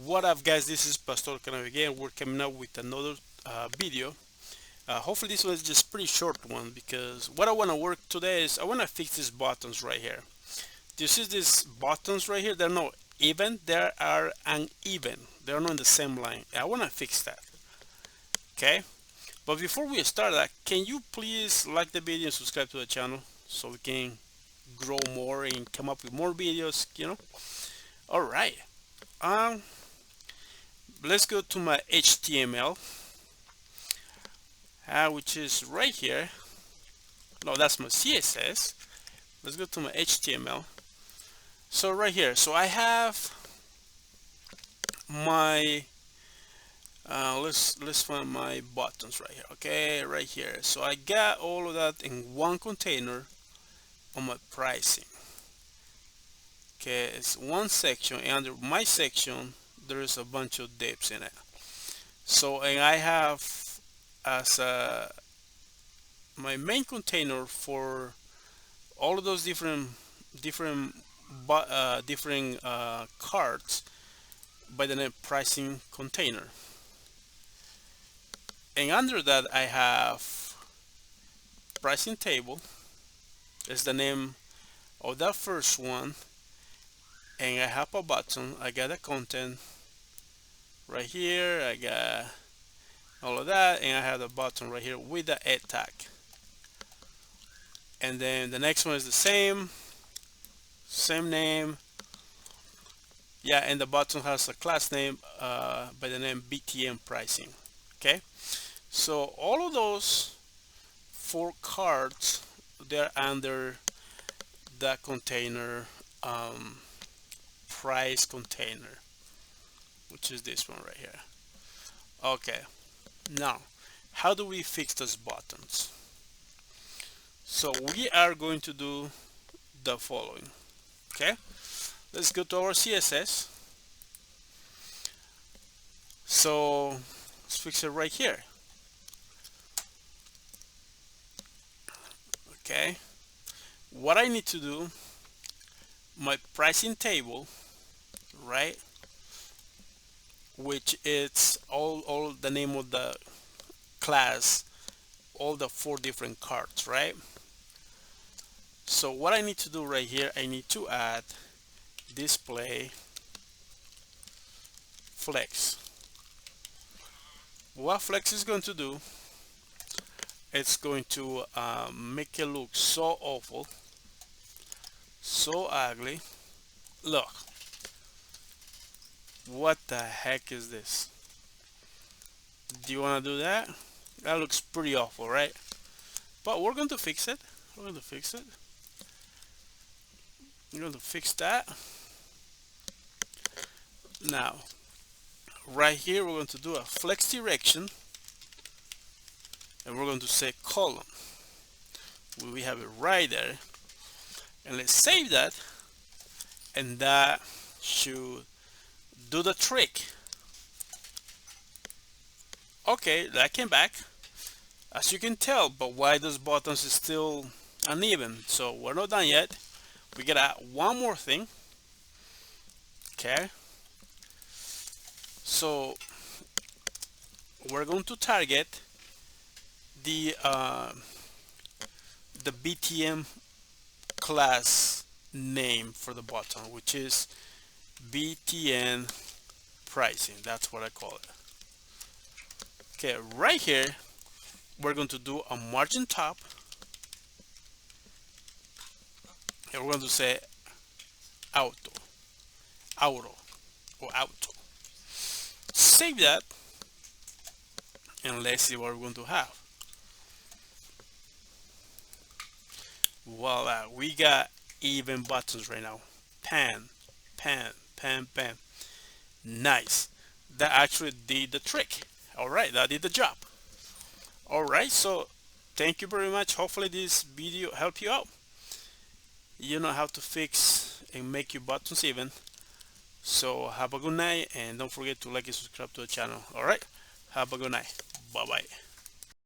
What up, guys? This is Pastor Cano again. We're coming up with another video. Hopefully this was just pretty short one, because what I want to work today is I want to fix these buttons right here. Do you see these buttons right here? They're not even, they are uneven. They're not in the same line. I want to fix that. Okay, but before we start that, can you please like the video and subscribe to the channel so we can grow more and come up with more videos. All right. um let's go to my HTML, which is right here. No, that's my CSS. Let's go to my HTML. So right here, so I have my let's find my buttons right here. Okay, right here. So I got all of that in one container on my pricing. Okay, it's one section, and under my section there is a bunch of dips in it. So, and I have as my main container for all of those different cards by the name pricing container, and under that I have pricing table is the name of that first one, and I have a button. I got a content right here, I got all of that, and I have the button right here with the ed tag. And then the next one is the same name. Yeah, and the button has a class name by the name BTM pricing. Okay, so all of those four cards, they're under the container price container, which is this one right here. Okay, now how do we fix those buttons? So we are going to do the following. Okay, let's go to our CSS. So let's fix it right here. Okay, what I need to do, my pricing table, right, which is all the name of the class, all the four different cards, right? So what I need to do right here, I need to add display flex. What flex is going to do, it's going to make it look so awful, so ugly. Look, what the heck is this? Do you want to do that? That looks pretty awful, right? But we're going to fix it. We're going to fix it. We're going to fix that. Now, right here, we're going to do a flex direction, and we're going to say column. We have it right there, and let's save that, and that should do the trick. Okay, that came back, as you can tell, but why those buttons is still uneven? So we're not done yet. We gotta add one more thing. Okay, so we're going to target the BTM class name for the button, which is BTN pricing. That's what I call it. Okay, right here we're going to do a margin top, and we're going to say auto or auto. Save that, and let's see what we're going to have. Voila, we got even buttons right now. Pan. Nice. That actually did the trick. All right, that did the job. All right, so thank you very much. Hopefully this video helped you out. You know how to fix and make your buttons even. So have a good night, and don't forget to like and subscribe to the channel. All right, have a good night. Bye bye.